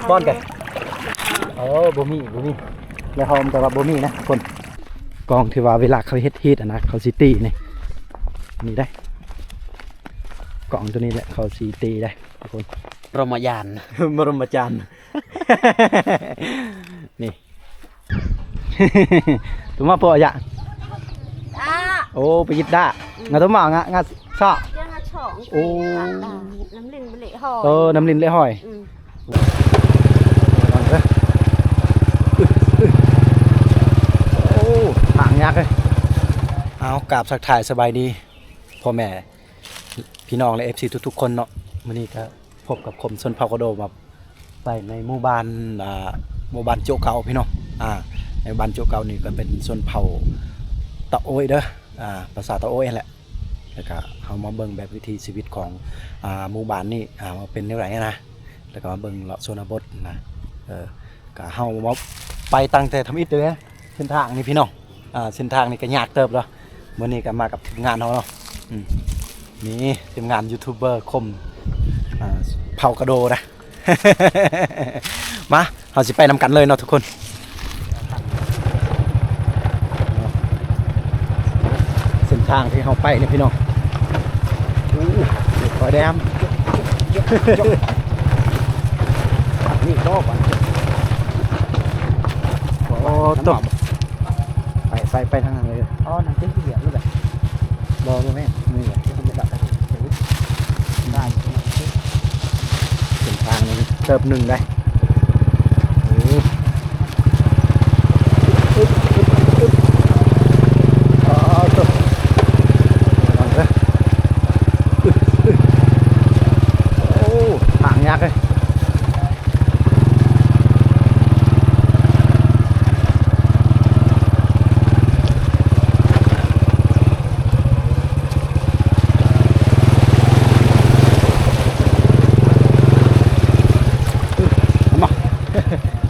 บอนกันบ่มีแล้วเขาแต่ว่าบ่มีนะคนกองที่ว่าเวลาเขาเฮ็ดฮีทนะเขาสิตีนี่ได้กองตัวนี้แหละเขาสิตีได้ทุกคนรมยาน บรมจารย์ นี่ ถูกมาพออ่ะโอ้ไปยิดด้างาตัวหมางางาซะโอ้น้ำลินเละหอยน้ำลินเละหอยโอ้ห่างยากเลยเอากราบสักถ่ายสบายดีพ่อแม่พี่น้องและ FC ทุกๆคนเนาะมื้อนี้ก็พบกับคมชนเผ่ากระโดมาไปในหมู่บ้านโจเก่าพี่น้องในบ้านโจเก่านี่ก็เป็นชนเผ่าตะโอยเด้อภาษาตะโอยแหละแล้วก็เฮามาเบิ่งแบบวิถีชีวิตของหมู่บ้านนี่มาเป็นแนวไหนนะแล้วก็มาเบิ่งเลาะชนบทนะก็เฮามาไปตั้งแต่ทำอิฐเลยเส้นทางนี่พี่น้องเส้นทางนี่ก็ยากเติบแล้วมื้อนี้ก็มากับงานเฮาเนาะนี่ทีมงานยูทูบเบอร์คมเผากระโดนะ มาเราสิไปนำกันเลยเนาะทุกคนเส้นทางที่เราไปเนี่ยพี่น้องคอยแดมนี่รอบอ่ะโอ้ตกไปทางนั้นเลยน้ำจิ้มที่เหลือนี่แหละรอดูไหมนี่แหละที่มันจะดับได้เส้นทางนี้เติบหนึ่งได้ห่างยากเลย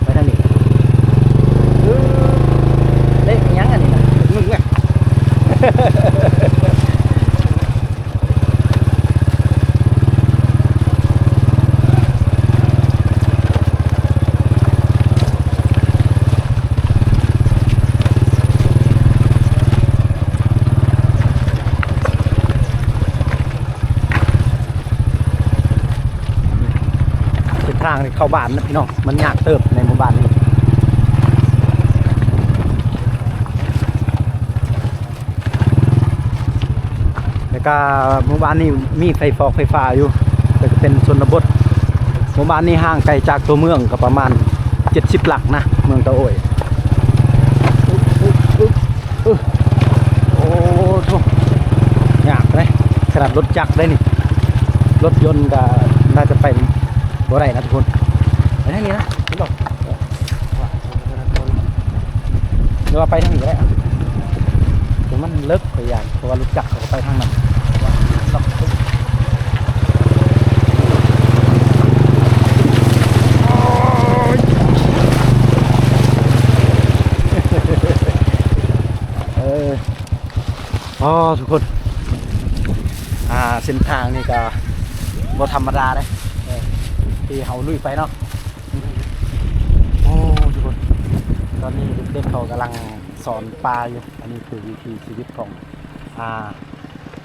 ไปทางนี้เล็กยังอันนี้นะมึงไงทางเข้าบ้านนะพี่น้องมันยากเติบในหมู่บ้านนี้แล้วก็หมู่บ้านนี้มีไฟฟ้าอยู่แต่ก็เป็นชนบทหมู่บ้านนี้ห่างไกลจากตัวเมืองก็ประมาณ70 หลักนะเมืองตะโอยโอ้โหยากเลยขนาดรถจักรได้นี่รถยนต์ก็น่าจะไปบ่ได้นะทุกคนไปทางนี้นะคุณบอกเดี๋ยวไปทางนี้ก็ได้เดี๋ยวมันเลิกไปอย่างเพราะว่ารู้จักเขาก็ไปทางนั้นทุกคนเส้นทางนี่ก็บ่ธรรมดาเลยที่เขาลุยไปเนาะโอ้ทุกคนตอนนี้เด็กๆเขากำลังสอนปลาอยู่อันนี้คือวิถีชีวิตของ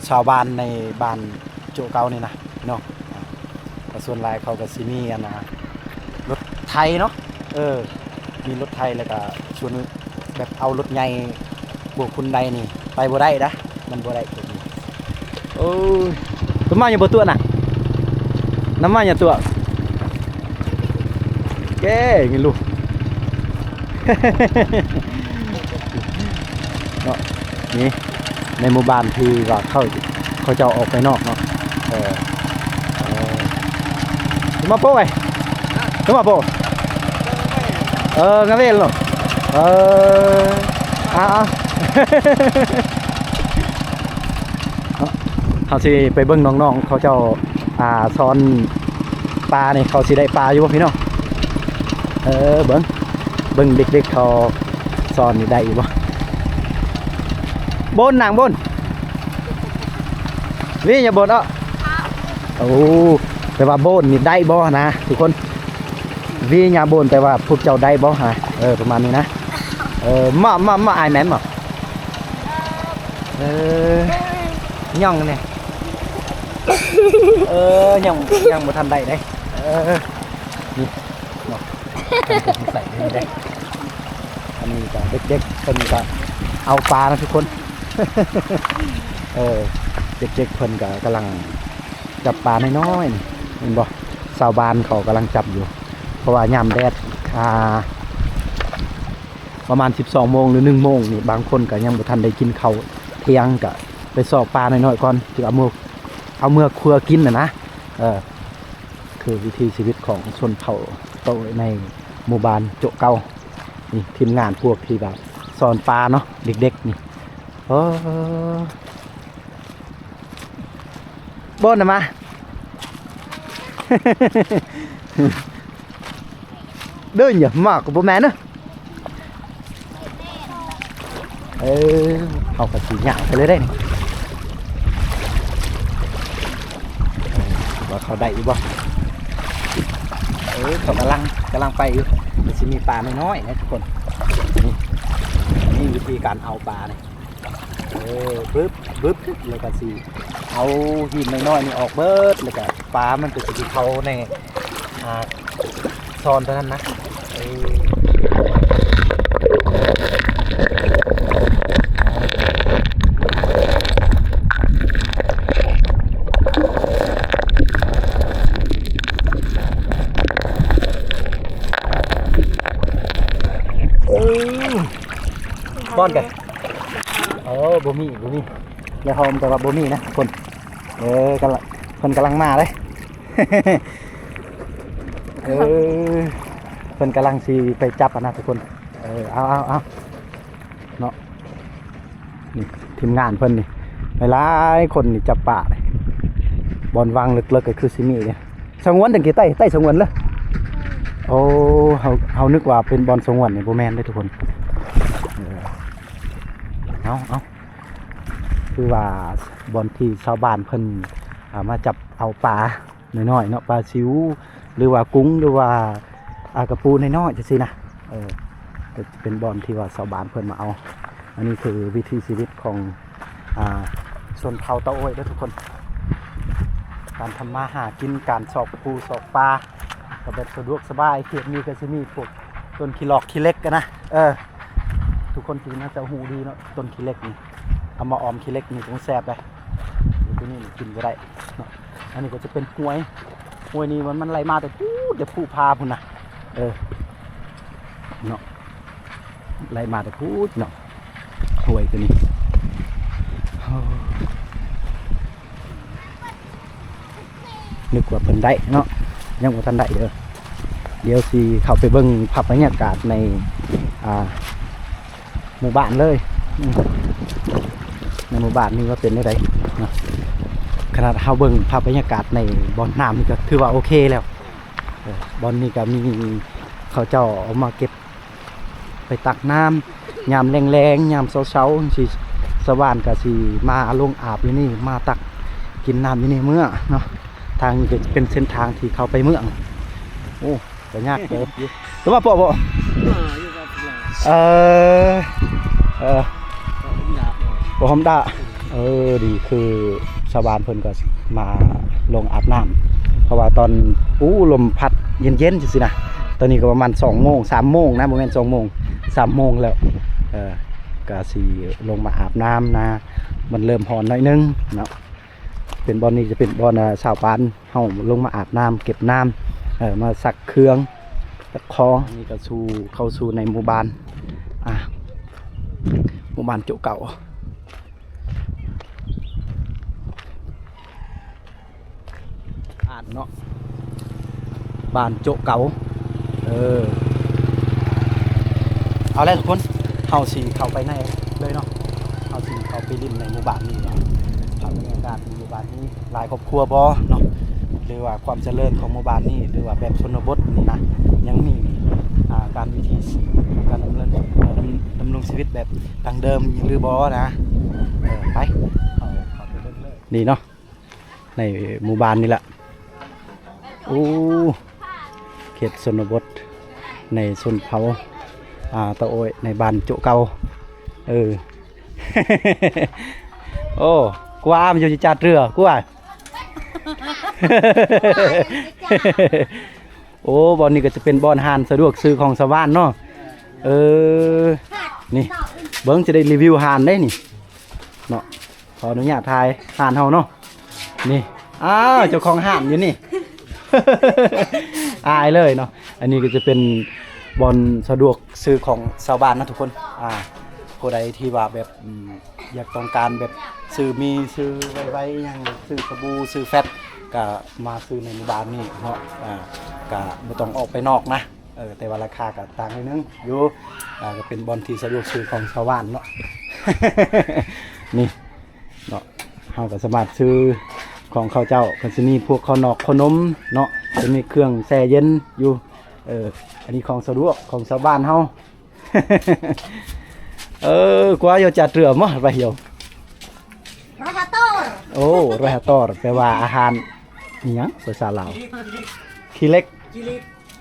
ชาวบ้านในบ้านโจเก่านี่นะเนาะส่วนหลายเขาก็ซิมีรถไทยเนาะมีรถไทยแล้วก็ชวนแบบเอารถใหญ่บวกคุณใดนี่ไปบ่ได้นะมันบ่ได้ตัวนี้โอ้ยตัวมาอย่างบ่ตัวน่ะน้ำมาอย่างตัวเก้เงินลูกเนาะนี่ในหมู่บ้านที่ว่าเขาจะออกไปนอกเนาะมาโป้ไงมาโป้งั้นเล่นหรอเขาสิไปเบิ้งน้องๆเขาเจ้าซ้อนปลาเนี่ยเขาสิได้ปลาอยู่ป่ะพี่น้องเบิ้งเด็กๆเขาซ้อนนี่ได้อยู่ป่ะบนนางบนวิ่งอย่าบนอ่ะโอ้แต่ว่าบนนี่ได้บ่นะทุกคน วีญาโบนแต่ว่าพวกเจ้าได้บ่ฮะประมาณนี้นะมาอายแม่นบ่ย่องเนี่ยยังบ่ทันได้เด้นี่เนาะใส่นี่ได้อันนี้ก็เด็กๆเพิ่นก็เอาปลานะทุกคนเด็กๆเพิ่นก็กำลังจับปลาน้อยๆนี่เห็นบ่ชาวบ้านเขากำลังจับอยู่เพราะว่ายามแดดประมาณ12 โมงหรือ1 โมงนี่บางคนก็ยังบ่ทันได้กินข้าวเที่ยงก็ไปสอบปลาน้อยๆก่อนถึงเอาเมื่อครัวกินนะคือวิถีชีวิตของชนเผ่าโตในหมู่บ้านโจเก่านี่ทีมงานพวกที่แบบสอนปลาเนาะเด็กๆนี่บ่นนะมา เดินอย่ามากกับพ่อแม่เนอะเอากระสีหยาไปเลยได้ว่าเขาได้อีกบ่เขากำลังไปอยู่จะมีปลาน้อยๆนะทุกคนนี่วิธีการเอาปลาเนี่ยบึ๊บแล้วก็สีเอาหินน้อยๆนี่ออกเบิดแล้วก็ปลามันจะติดเขาในซอนเท่านั้นนะป้อนกันบ่มีอย่าหอมแต่ว่าบ่มีนะคนกำลังมาเลย เพิ่นกำลังสิไปจับนะทุกคนเอาเนาะนี่ทีมงานเพิ่นนี่หลายคนนี่จับปลาเลยบอลวางลึกๆก็คือซิมีเนี่ยสงวนตั้งกี่ใต้สงวนเลยโอ้เฮานึกว่าเป็นบอลสงวนนี่บ่แม่นเด้ทุกคนเอาคือว่าบอลที่ชาวบ้านเพิ่นมาจับเอาปลาน้อยๆเนาะปลาซิวหรือว่ากุ้งหรือว่ากระปูน้อยๆจังซี่นะก็เป็นบอลที่ว่าชาวบ้านเพิ่นมาเอาอันนี้คือวิถีชีวิตของชนเผ่าเตาโอยเด้อทุกคนการทำมาหากินการสอบปูสอบปลาก็แบบสะดวกสบายเขตนี้ก็สิมีพวกต้นขี้หลอกขี้เล็กกันนะทุกคนกินน่าจะหูดีเนาะต้นขี้เล็กนี่เอามาออมขี้เล็กนี่ต้องแซ่บเลยตัวนี้กินก็ได้เนาะอันนี้ก็จะเป็นห้วยนี่มันไหลมาแต่ผู้พาพุ่นนะเนาะไหลมาแต่พูดเนาะห้วยตัวนี้นึกว่าเพิ่นได้เนาะยังบ่ทันได้เดี๋ยวสิเข้าไปเบิ่งภาพบรรยากาศในหมู่บ้านเลยในหมู่บ้านนี่ว่าเป็นได้เนาะขนาดเฮาเบิ่งภาพบรรยากาศในบ่อน้ำนี่ก็ถือว่าโอเคแล้วบ่อนนี่ก็มีเขาเจ้าเอามาเก็บไปตักน้ำยามแรงๆยามเช้าๆสิสว่านก็สิมาลงอาบอยู่นี่มาตักกินน้ำอยู่นี่เมื่อเนาะทางนี้ก็เป็นเส้นทางที่เขาไปเมืองโอ้ก็ยากเด้อตัวมาบ่บ่หอมดาดีคือชาวบ้านเพิ่นก็มาลงอาบน้ำเพราะว่าตอนลมพัดเย็นๆจังซี่นะตอนนี้ก็ประมาณ2 โมง 3 โมงนะบ่แม่น2 โมง 3 โมงแล้วก็สิลงมาอาบน้ำนะมันเริ่มร้อนหน่อยนึงเนาะเป็นบ่อนนี้จะเป็นบ่อนชาวบ้านเฮาลงมาอาบน้ำเก็บน้ำมาซักเครื่องตะคอนี่ก็เข้าสู่ในหมู่บ้านหมู่บ้านโจเก่าเนาะบ้านโจเก่าเอาแล้วทุกคนเฮาสิเข้าไปในเลยเนาะเฮาสิเข้าไปริมในหมู่บ้านนี้เนาะภาพบรรยากาศในหมู่บ้านนี้หลายครอบครัวบ่เนาะหรือว่าความเจริญของหมู่บ้านนี้หรือว่าแบบชนบทนี่นะยังมีการวิธีการดำรงชีวิตแบบดั้งเดิมหรือบ่นะไปเข้าไปเลยนี่เนาะในหมู่บ้านนี่แหละโอเค ขตชนบทในชนเผ่าตะโอยในบ้านโจเก่าเออ โอ้กว่ามันอยู่ที่จัดเรือกว่า โอ้บอนนี้ก็จะเป็นบอนหานสะดวกซื้อของชาวบ้านเนาะเออนี่เบิ้งจะได้รีวิวหานได้นี่เนาะขออนุญาตถ่ายหานเฮาเนาะนี่อ้าวเจ้าของหานอยู่นี่ อายเลยเนาะอันนี้ก็จะเป็นบอนสะดวกซื้อของชาวบ้านนะทุกคนผู้ใดที่ว่าแบบอยากต้องการแบบซื้อมีซื้อไว้อย่างซื้อสบู่ซื้อแฟตก็มาซื้อในหมู่บ้านนี่เนาะก็บ่ต้องออกไปนอกนะแต่ว่าราคาก็ต่างนิดนึงอยู่ก็เป็นบอนที่สะดวกซื้อของชาวบ้านเนาะ นี่เนาะเฮาก็สามารถซื้อของข้าวเจ้าก็สิมีพวกข้าวนอกขนมเนาะจะมีเครื่องแช่เย็นอยู่อันนี้ของสะดวกของชาวบ้านเฮา กว่าจะจัดเรือมั้งไปเหี่ยวโอ้รอยฮาตอร์แปลว่าอาหารอิหยังภาษาลาวขี้เล็ก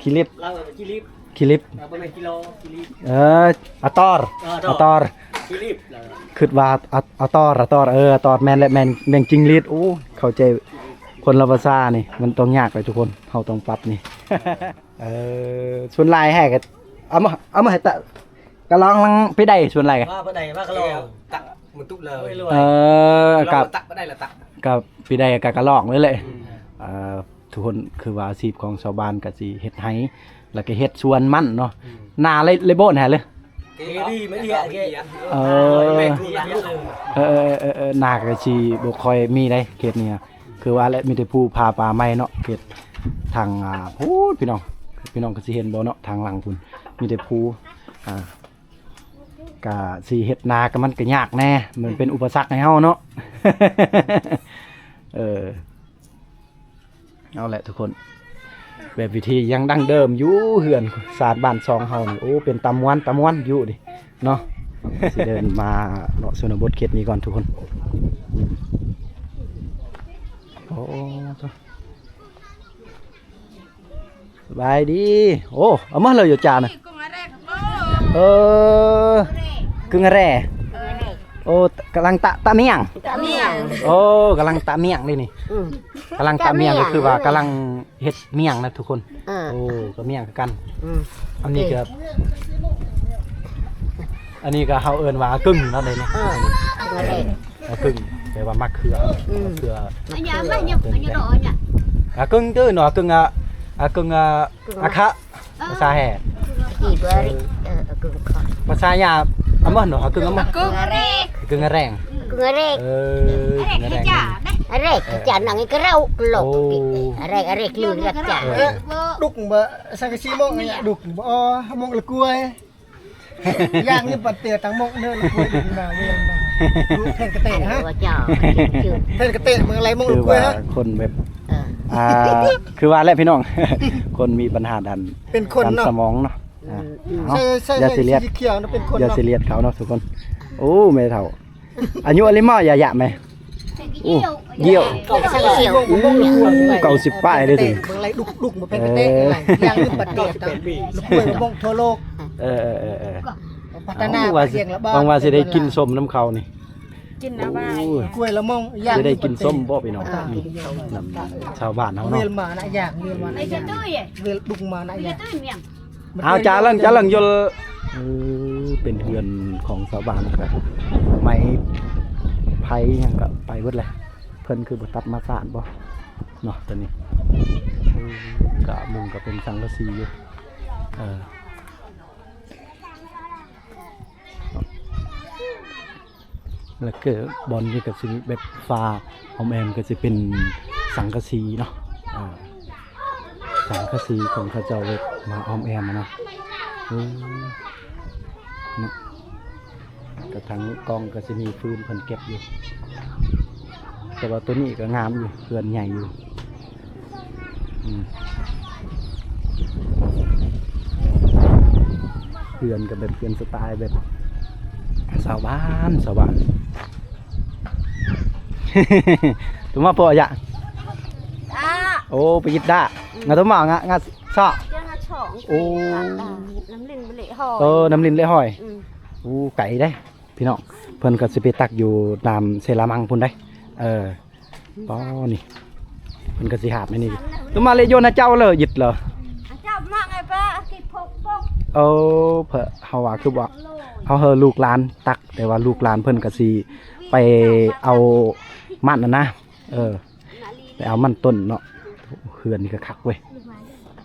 ขี้ลิบ เรากิลิบ ขี้ลิบ เราเป็นกิโลกิลิบ อะตอร์อะตอร์ กิลิบ คิดว่าอะตอร์อะตอร์อะตอร์แม่นและแม่นแม่งจริงลีดโอ้เข้าใจคนละภาษานี่มันต้องยากเลยทุกคนเฮาต้องปรับนี่ ส่วนลายแฮกเอามาให้ตะกะลองลังไปได้ส่วนลาย ว่าบ่ได้ว่ากะโลตักมันตุกเลยกับ ตักบ่ได้ละตัก กับปีใดกับกะลอกเลยทุกคนคือว่าอาชีพของชาวบ้านก็สิเฮ็ดไห้แล้วก็เฮ็ดสวนมันเนาะนาเลยโบนแฮเลย ดีไม่ดีอะนาก็สิบ่ค่อยมีได้เขตนี้คือว่าและมีแต่ผู้พาป่าไม้เนาะเขตทางพูดพี่น้องก็สิเห็นบ่เนาะทางหลังพุ่นมีแต่ผู้ก็สิเฮ็ดนาก็มันก็ยากแน่มันเป็นอุปสรรคให้เฮาเนาะ เอาแหละทุกคนแบบวิธียังดั้งเดิมอยู่เหือนศาสตร์บ้านซองเฮานี่โอ้เป็นตะม้วนอยู่ดิเนาะ สิเดินมาเนาะชนบทเขตนี้ก่อนทุกคนโอ้สบายดีโอ้เอามาเลยอยู่จานน่ะกึ่งแร่โอ้กำลังตะเมียงโอ้กำลังตะเมียงเลยนี่กำลังตะเมียงก็คือว่ากำลังเฮ็ดเมียงนะทุกคนโอ้ก็เมียงคือกันอันนี้ก็เฮาเอิ้นว่ากึ่งเนาะเลยเนี่ยกึ่งแปลว่ามะเขืออันนี้กึ่งตื้อหนอกึ่งอะคะภาษาแห่ภาษายาอะมั้งหนอกึ่งอะมั้งกึ่งแรงArek jangan kerau kelok. Arek lu lihat cak. Đục mà sang cái xí mông này đục mông là cua giang như bật tiệt thằng mông nữa là cua đục nào bây giờ đục thêm cái tệ ha thêm cái tệ mà lấy mông là คือ cua ว่า ha คนแบบคือว่าแหละพี่น้อง คนมีปัญหาดัน เป็นคน ดัน เนาะ สมองเนาะใช่ใช่ อย่าซีเรียส สีเขียวนะเป็นคน อย่า เนาะ ซีเรียสเขาเนาะทุกคนโอ้ไม่เท่าอายุอะไรมั่วอย่าไหมโอ้เยี่ยว เก่า10ป้ายเลยสิ มึงlấy đục màเป็นcái tệ này giang như bật tiệt thằng cua mông thô lô พัฒนาเสียงละบ้า บางว่าสิได้กินส้มน้ำเขานี่ กินนะบ้าย กล้วยละมองย่าง จะได้กินส้มบ่พี่น้องนี่น้ำชาวบ้านเขา เว เนาะ ลมานะย่างเวลมานะย่างเวลดุกมานะย่าง เอาจาลังยลเป็นเฮือนของชาวบ้านครับไม่ไผยังก็ไปเบิดเลยเพิ่นคือบ่ตัดมาสานบ่เนาะตอนนี้กะมุงก็เป็นสังกะสีอยู่แล้วก็บอลนี่ก็สิแบบฟ้าออมแอมก็จะเป็นสังกะสีเนาะสังกะสีของเขาเจ้าเวทมาออมแอมเนาะเนาะกระทั่งกองก็จะมีฟืนเพิ่นเก็บอยู่แต่ว่าตัวนี้ก็งามอยู่เพื่อนใหญ่อยู่เพื่อนกับแบบเพื่อนสไตล์แบบชาวบ้าน ถูกมาปอยะโอ้ไปยิดได้งาตัวหมางะงาซอ หอง โอ้ น้ำลิ้นบะเละหอย น้ำลิ้นเลยห้อย อืม อู้ไก่ได้พี่น้องเพิ่นก็สิไปตักอยู่ตามเซรามังพุ่นได้ป้อนี่เพิ่นก็สิหาบในนี่ตุมาเลยโยนนะเจ้าเลยหยิดเหรอ จับมาไงป้ากินพกพก เพิ่นเฮาว่าคือว่าเฮาเฮอลูกหลานตักแต่ว่าลูกหลานเพิ่นก็สิไปเอามันนะไปเอามันต้นเนาะเฮือนนี่ก็คักเว้ย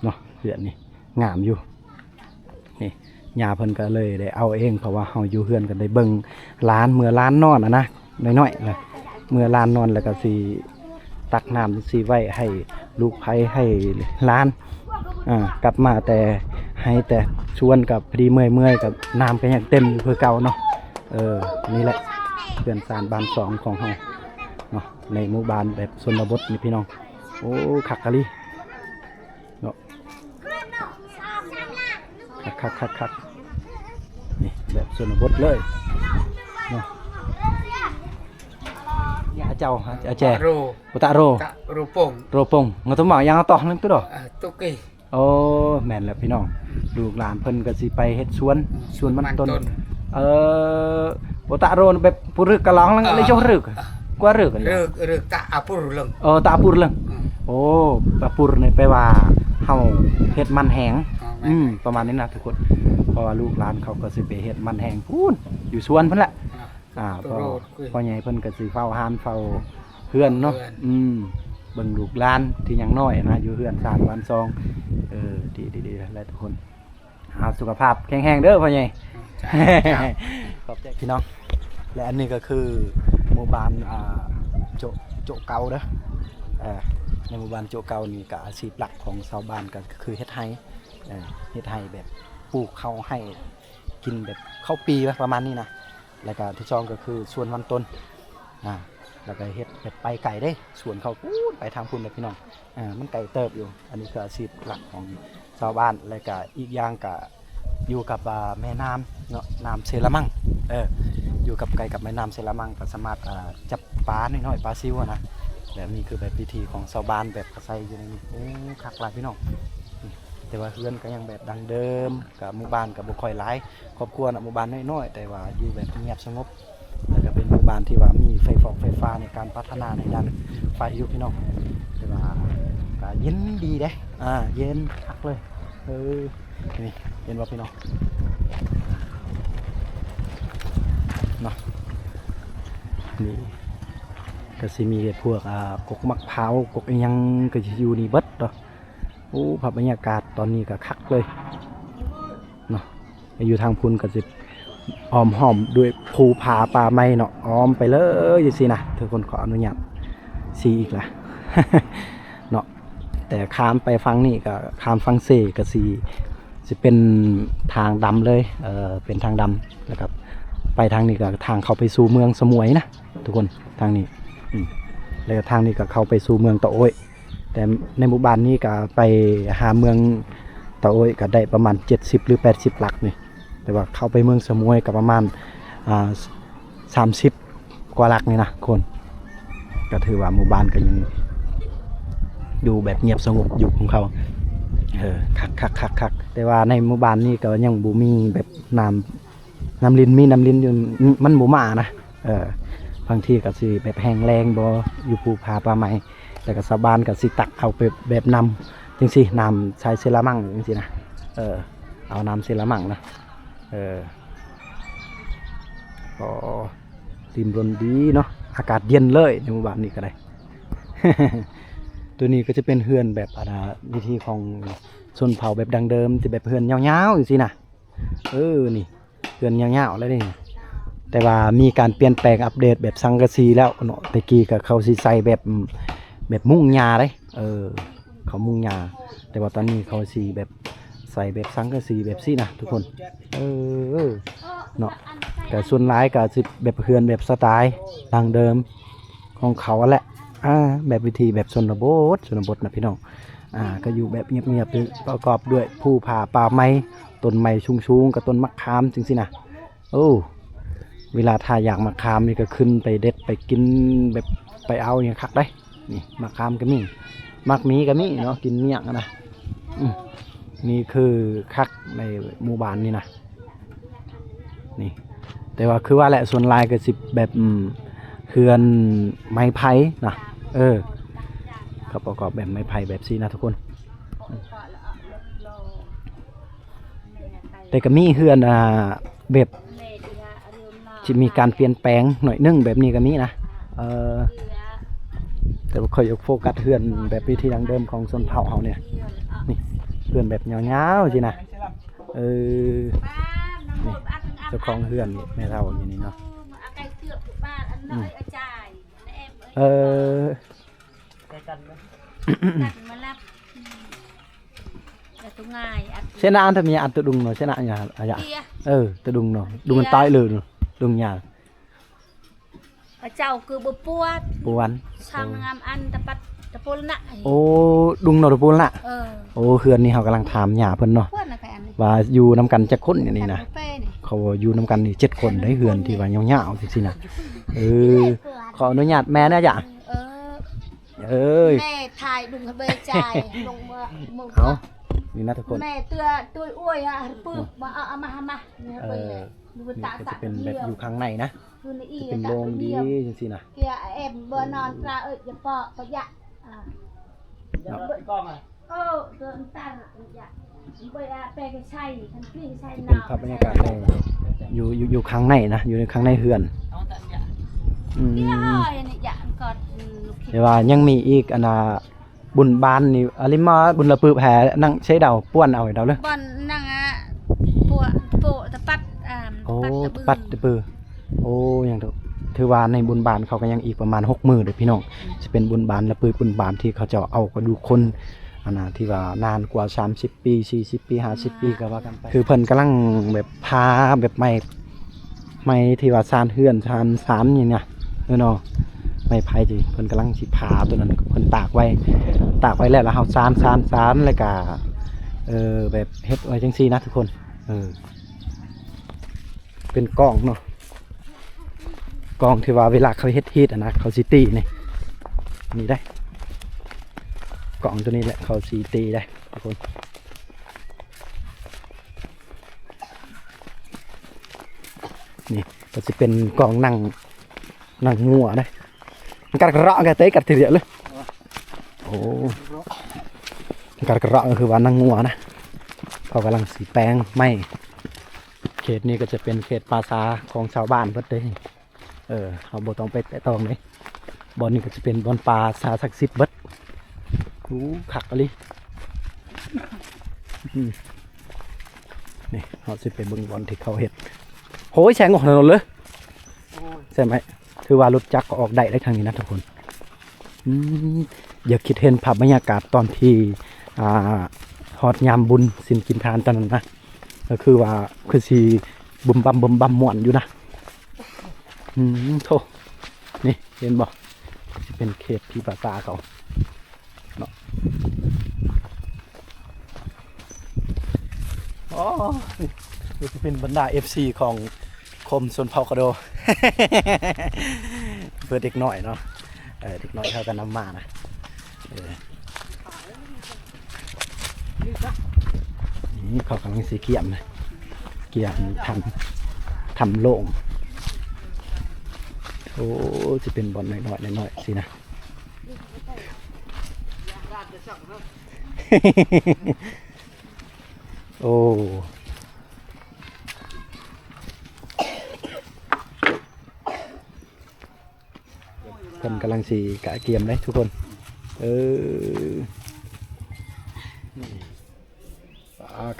เนาะเฮือนนี่งามอยู่นี่ย่าเพิ่นก็เลยได้เอาเองเพราะว่าเฮาอยู่เฮือนกันได้เบิ่งร้านเมื่อร้านนอนนะน้อยๆเลยเมื่อร้านนอนแล้วก็สิตักน้ำสิไว้ให้ลูกไผให้ร้านกลับมาแต่ให้แต่ชวนกับพอดีเมื่อยกับน้ำก็ยังเต็มเพื่อเก่าเนาะนี่แหละเพื่อนสารบ้าน2ของเฮาเนาะในหมู่บ้านแบบชนบทนี่พี่น้องโอ้คักกะลีเนาะคักนี่แบบชนบทเลยเนาะอย่าเจ้าอาแจ โร ปุตะโร ตะโรป่ง โรปงงาตัวหมากยังเอาต่อนึงตัวดอก ตุกี้ โอ้แม่นแล้วพี่น้องลูกหลานเพิ่นก็สิไปเฮ็ดสวนมันต้นปุตะโรแบบปุรึกกะลองแล้วเลยโจรึกกว่ารึกกัน เรือกตะอาปุรุลัง ตาปุรลังโอ้ตาปุรนี่แปลว่าเฮาเฮ็ดมันแห้งประมาณนี้นะทุกคนเพราะว่าลูกหลานเขาก็สิไปเฮ็ดมันแห้งพูนอยู่สวนเพิ่นแหละพ่อใหญ่เพิ่นก็สิเฝ้าหานเฝ้าเฮือนเนาะเบิ่งลูกหลานที่ยังน้อยนะอยู่เฮือนสร้างบ้านซองดีๆแล้วทุกคนเอาสุขภาพแข็งแรงเด้อพ่อใหญ่ขอบใจพี่น้องและอันนี้ก็คือหมู่บ้านโจเก่าเด้อในหมู่บ้านโจเก่านี่ก็อาชีพหลักของชาวบ้านก็คือเฮ็ดไร่แบบปลูกข้าวให้กินแบบข้าวปีประมาณนี้นะแล้วก็ที่สองก็คือสวนวันต้นแล้วก็เฮ็ดแบบไปไก่ได้สวนเขาพูดไปทางพุ่นเลยพี่น้องมันไก่เติบอยู่อันนี้คืออาชีพหลักของชาวบ้านแล้วก็อีกอย่างก็อยู่กับแม่น้ำเนาะน้ำเซรามังอยู่กับไก่กับแม่น้ำเซรามังก็สามารถจับปลาน้อยๆปลาซิวนะแบบนี้คือแบบวิธีของชาวบ้านแบบกระไซอยู่ในนี้โอ้คักหลายพี่น้องแต่ว่าเฮือนก็ยังแบบดังเดิมกับหมู่บ้านกับบุคคลหลายครอบครัวนะหมู่บ้านน้อยๆแต่ว่าอยู่แบบเงียบสงบแล้วก็เป็นหมู่บ้านที่ว่ามีไฟฟ้าในการพัฒนาในด้านไฟอยู่พี่น้องแต่ว่าก็เย็นดีเด้เย็นคักเลยนี่เย็นว่าพี่น้องเนาะนี่ก็สิมีพวกกกมะพร้าวกกยังก็สิอยู่นี่เบิดเนาะโอ้ภาพบรรยากาศตอนนี้ก็คักเลยเนาะอยู่ทางพุ่นก็สิอ้อมห้อมด้วยภูผาป่าไม้เนาะอ้อมไปเลยจังซี่นะทุกคนขออนุญาตซีอีกละ เนาะแต่ข้ามไปฟังนี่ก็ข้ามฟังเซก็สิเป็นทางดำเลยเป็นทางดำแล้วก็ไปทางนี้ก็ทางเข้าไปสู่เมืองสมุยนะทุกคนทางนี้แล้วทางนี้ก็เข้าไปสู่เมืองตะโอยแต่ในหมู่บ้านนี้ก็ไปหาเมืองตะโอยก็ได้ประมาณ70หรือ80หลักนี่แต่ว่าเข้าไปเมืองสมุยก็ประมาณ30กว่าหลักนี่นะคนก็ถือว่าหมู่บ้านก็ยังอยู่แบบเงียบสงบอยู่ของเขาคักแต่ว่าในหมู่บ้านนี้ก็ยังบ่มีแบบน้ำลิ้นมีน้ำลิ้นอยู่มันบ่มานะบางทีก็สิแบบแห้งแรงบ่อยู่ภูผาป่าไม้แต่ก็ชาวบ้านก็สิตักเอาไปแบบน้ำจังซี่น้ำใช้เซรามังจังซี่นะเอาน้ำเซรามังนะก็ริมรนดีเนาะอากาศเย็นเลยในหมู่บ้านนี้ก็ได้ ตัวนี้ก็จะเป็นเฮือนแบบวิธีของชนเผ่าแบบดังเดิมจะแบบเฮือนยาวๆอย่างนี้นะนี่เฮือนยาวๆแล้วนี่แต่ว่ามีการเปลี่ยนแปลงอัปเดตแบบสังกะสีแล้วเนาะตะกี้ก็เขาสิใส่แบบมุ้งหญ้าเลยเขามุ้งหญ้าแต่ว่าตอนนี้เขาสิแบบใส่แบบสังกะสีแบบซี่นะทุกคนเนาะแต่ส่วนหลายก็สิแบบเฮือนแบบสไตล์ดังเดิมของเขาแหละแบบวิธีแบบชนบทนะพี่น้องก็อยู่แบบเงียบๆประกอบด้วยภูผาป่าไม้ต้นไม้ชุงๆกับต้นมะขามจริงสินะเวลาถ้าอยากมะขามนี่ก็ขึ้นไปเด็ดไปกินแบบไปเอาอย่างคักได้นี่มะขามก็มีมักมีก็มีเนาะกินเมี่ยงนะ นี่คือคักในหมู่บ้านนี่นะนี่แต่ว่าคือว่าแหละส่วนลายก็สิแบบเฮือนไม้ไผ่นะเขาประกอบแบบไม้ไผ่แบบซี่นะทุกคนแต่ก็มีเฮือนแบบจะมีการเปลี่ยนแปลงหน่อยนึงแบบนี้ก็มีนะแต่ว่าค่อยยกโฟกัสเฮือนแบบวิธีดังเดิมของชนเผ่าเฮาเนี่ยนี่เฮือนแบบยาวๆสินะนี่เจ้าของเฮือนนี่แม่เฒ่าอย่างนี้เนาะเช่นนั้นถ้ามีอันตะดุงเนาะเช่นนั้นอย่างอะไรตะดุงเนาะดุงมันตายเลยเนาะดุงยาเจ้าคือบ่ปวด ปวน ช่างงามอันตะปัดตะปูน่ะ โอ้ดุงเนาะตะปูน่ะโอ้เฮือนนี่เฮากำลังถามหญ้าเพิ่นเนาะว่าอยู่นํกันจักคนอย่างนี้นะเขาอยู่นํกันนี่7คนได้เฮือนที่ว่ายาวๆจังซี่นะขออนุญาตแม่นะจ้ะแม่ถ่ายดุงเบยจ่ายลงมาเอานี่นะทุกคนแม่ตัวอ้วยอ่ะปึ๊บมาเอามาเนี่ยไปดูตา จะเป็นแบบอยู่ข้างในนะจะเป็นโรงดีจังซี่นะเกียเอ็มเบอร์นอนปลาอย่าปอประหยัดเดินตันอย่าเบยแปลกใช่ทันพี่ใช่เป็นภาพบรรยากาศในอยู่ข้างในนะอยู่ในข้างในเฮือนแต่ว่ายังมีอีกบุญบานนี่อะไรมาบุญละปื้อแผ่นั่งใช้ดาวป้วนเอาไว้ดาวเลยบอนนั่งปูตะปัดโอ้ตะปัดตะปื้อโอ้ยังถือว่าในบุญบานเขาก็ยังอีกประมาณ6 มื้อเด้อพี่น้องจะเป็นบุญบานละปื้อบุญบานที่เขาจะเอากระดูกคนที่ว่านานกว่า30 ปี40 ปี50 ปีก็ว่ากันไปคือเพิ่นกำลังแบบพาแบบไม่ที่ว่าซานเฮือนซานสารอย่างเนี้ยเนาะไม่ไผ่จีเพิ่นกำลังสิพาตัวนั้นเพิ่นตากไว้แล้วเฮาซานแล้วก็แบบเฮ็ดไว้จังซี่นะทุกคนเป็นกล้องเนาะกล้องที่ว่าเวลาเขาเฮ็ดฮีทนะเขาสิตีนี่ได้กล้องตัวนี้แหละเขาสิตีได้ทุกคนนี่ก็จะเป็นกล้องนั่งงัวได้การกระรอกกันเตะกัดทีเดียวเลยโอ้การกระรอกก็คือว่านั่งงัวนะเขากำลังสีแปลงไม่เขตนี้ก็จะเป็นเขตป่าซาของชาวบ้านเพิ่นเด้เขาบ่ต้องไปแตะต้องเลยบ่อนนี้ก็จะเป็นบ่อนป่าซาศักดิ์สิทธิ์เบิดขักอะไรนี่เขาสิไปเบิ่งบ่อนที่เขาเฮ็ดโหยแสงออกถนนเลยใช่ไหมคือว่ารถจักรก็ออกได้ทางนี้นะทุกคนอย่าคิดเห็นภาพบรรยากาศตอนที่ฮอดยามบุญสินกินทานตอนนั้นนะก็คือว่าคือสีบุมบัมม่วนอยู่นะโธ่นี่เห็นบอกจะเป็นเขตที่ป่าซาเขาเนาะอ๋อนี่จะเป็นบรรดา FC ของคมชนเผ่ากระโด เพื่อเด็กน้อยเนาะเด็กน้อยเขาก็นำมานะนี่เขากำลังสีเกี่ยมเลยเกี่ยมทำโล่งโอ้จะเป็นบอลน้อยสินะโอ้คนกำลังสีกะเกียมเลยทุกคน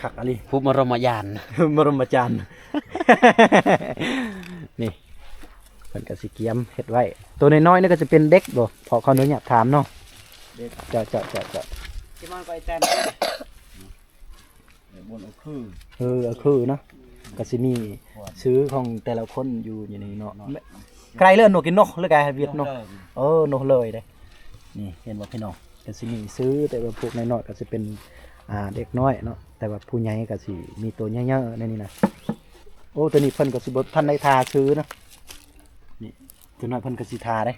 ขักอะไรผู้มรมยาน มรมจารย์ นี่เป็นกะสีเกียมเห็ดไว้ตัวน้อยๆนี่ก็จะเป็นเด็กบ่พอเขาเนื้ออยากถามเนาะจะที่มันไปแตนบนคือเนาะก็สิมีซื้อของแต่ละคนอยู่อย่างนี้เนาะไกลเลื่อนหนูกินนกหรือไงเวียดนกนกเลยได้นี่เห็นว่าพี่น้องก็สิมีซื้อแต่ว่าพวกน้อยๆก็จะเป็นเด็กน้อยเนาะแต่ว่าผู้ใหญ่ก็สิมีตัวเยอะๆในนี้นะโอ้ตัวนี้เพิ่นก็สิบ่ทันได้ทาซื้อเนาะนี่ตัวน้อยเพิ่นก็สิทาได้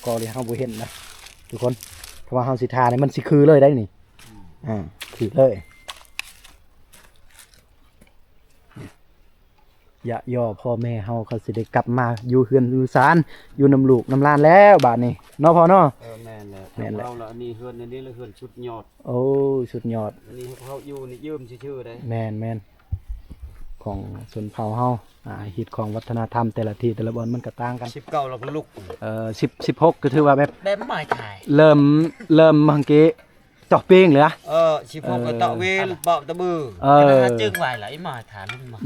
ก็เลยเฮาบ่เห็นนะทุกคนเพราะว่าเฮาสิทาเนี่ยมันสิคือเลยได้นี่คือเลย อย่าย่อพ่อแม่เฮาเขาสิได้กลับมาอยู่เฮือนอยู่ศาลอยู่นำลูกนำหลานแล้วบาดนี้เนาะพ่อเนาะ แม่นแหละ แม่นแหละ เราละอันนี้เฮือนอันนี้ละเฮือนชุดยอด โอ้สุดยอด อันนี้เขาอยู่นี่ยืมชื่อๆได้ แม่นของชนเผ่าเฮาฮิตของวัฒนธรรมแต่ละที่แต่ละบอนมันก็ต่างกัน 19แล้วก็ลุก 16ก็ถือว่าแบบ แบบไม้ถ่าย เริ่มเมื่อกี้จอกเป้งเหรอ 16ก็ตะเวลเบาตะบือ จึงไหวไหลมาฐานมา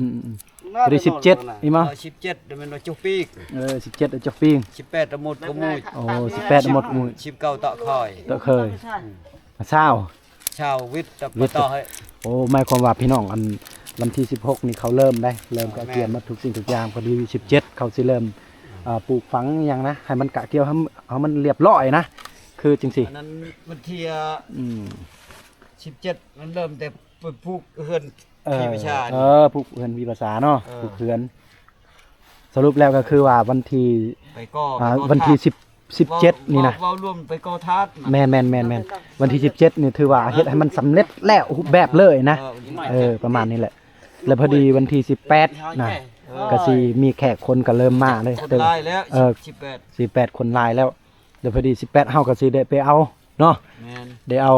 หรือ17อีมั้ง 17เดี๋ยวมันว่าจุกปีก 17จอกเป้ง 18ตะหมดกมูด โอ้18หมดมือ 19ตะคอย ตะเคยมาเช้า ชาววิทย์ตะปะต่อให้ โอ้หมายความว่าพี่น้องอันวันที่16นี่เขาเริ่มก็เตรียมมาทุกสิ่งทุกอย่างพอดี17เขาสิเริ่มปลูกฝังอหยังนะให้มันกะเกี่ยวให้มันเรียบร้อยนะคือจังซี่ อันนั้นวันที่ อืม 17มันเริ่มแต่ปลูกเฮือนที่วิชา ปลูกเฮือนมีภาษาเนาะ เออ ปลูกเฮือน สรุปแล้วก็คือว่าวันที่ ไปก็ วันที่17นี่นะ เว้ารวมไปก็ทาด แม่นวันที่17นี่ถือว่าเฮ็ดให้มันสำเร็จแล้วรูปแบบเลยนะประมาณนี้แหละ แล้วพอดีวันที่18นะก็สิมีแขกคนก็เริ่มมาเลย คน แต่ ลายแล้ว 18คนลายแล้วแล้วพอดี18เฮาก็สิได้ไปเอาเนาะ แม่น ได้เอา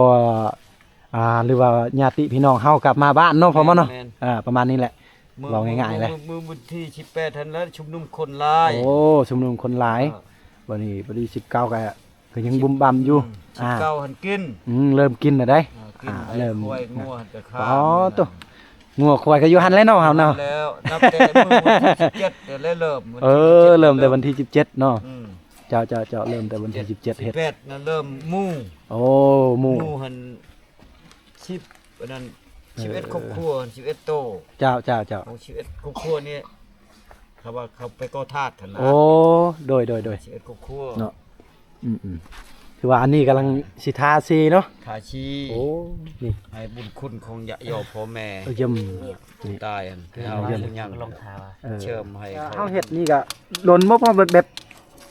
หรือว่าญาติพี่น้องเฮากลับมาบ้านเนาะพอมาเนาะ แม่น ประมาณนี้แหละ เราง่ายๆเลย มือวันที่18ทันแล้วชุมนุมคนลาย โอ้ชุมนุมคนหลายวันนี้พอดี19ก็ยังบุมบัมอยู่19หันกิน เริ่มกินแล้วได้ กิน เริ่ม ควายงัวจะข้า อ๋อตัวงัวควายก็อยู่หันแล้วเนาะเฮาเนาะ แล้วนับแต่มื้อวันที่17เดี๋ยวเริ่มวันที่17 เริ่มแต่วันที่17เนาะ อืม เจ้าเริ่มแต่วันที่17เฮ็ด 18นั่นเริ่มหมู่ โอ้หมู่ หัน10อันนั้น11ครอบครัว11โต เจ้า ของ11ครอบครัวนี่เขาว่าเขาไปก่อทาสหั่นนะ โอ้โดย11ครอบครัว เนาะถือว่าอันนี้กำลังสิทาซีเนาะ ขาชี โอ้นี่ ให้บุญคุณของยะยอพ่อแม่ เยี่ยม ตายอันเอายัง ลงทา เชิมให้ เฮาเฮ็ดนี่ก็โดนบ่พอแบบ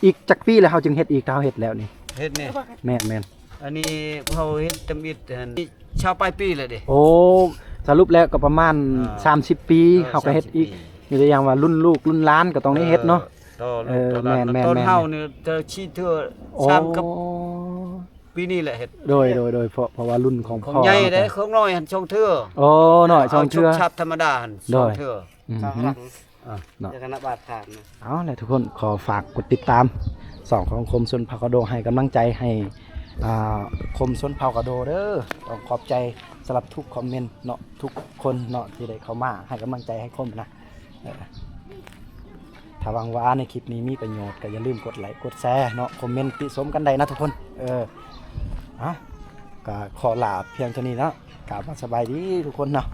อีกจักปีแล้วเฮาจึงเฮ็ดอีกถ้าเฮาเฮ็ดแล้วนี่ เฮ็ดนี่ แม่น อันนี้เขาเฮ็ดตำอิดอันนี้ชาวปลายปีเลยเด้ โอ้สรุปแล้วก็ประมาณ อ่า 30 ปีเฮาก็เฮ็ดอีกมีแต่อย่างว่ารุ่นลูกรุ่นหลานก็ต้องได้เฮ็ดเนาะ ตอน แม่น ต้น แม่น เฮาเนี่ยจะชี้เทื่อ โอ้ ซ้ำกับปีนี้แหละเฮ็ด โดยเพราะว่ารุ่นของ ของ พ่อ ใหญ่เด้ของน้อยหันช่องเทื่อ โอ้หน่อยช่องเชื่อ าชับธรรมดาหันช่องเทื่อ อืม เนาะ จะคณะบาดฐาน เอาล่ะทุกคนขอฝากกดติดตามสองของคมชนเผ่ากระโดให้กำลังใจให้คมชนเผ่ากระโดเด้อต้องขอบใจสำหรับทุกคอมเมนต์เนาะทุกคนเนาะที่ได้เข้ามาให้กำลังใจให้คมนะถ้าหวังว่าในคลิปนี้มีประโยชน์ก็อย่าลืมกดไลค์กดแชร์เนาะคอมเมนต์ติชมกันได้นะทุกคนก็ขอลาเพียงเท่านี้เนาะกราบสบายดีทุกคนเนาะ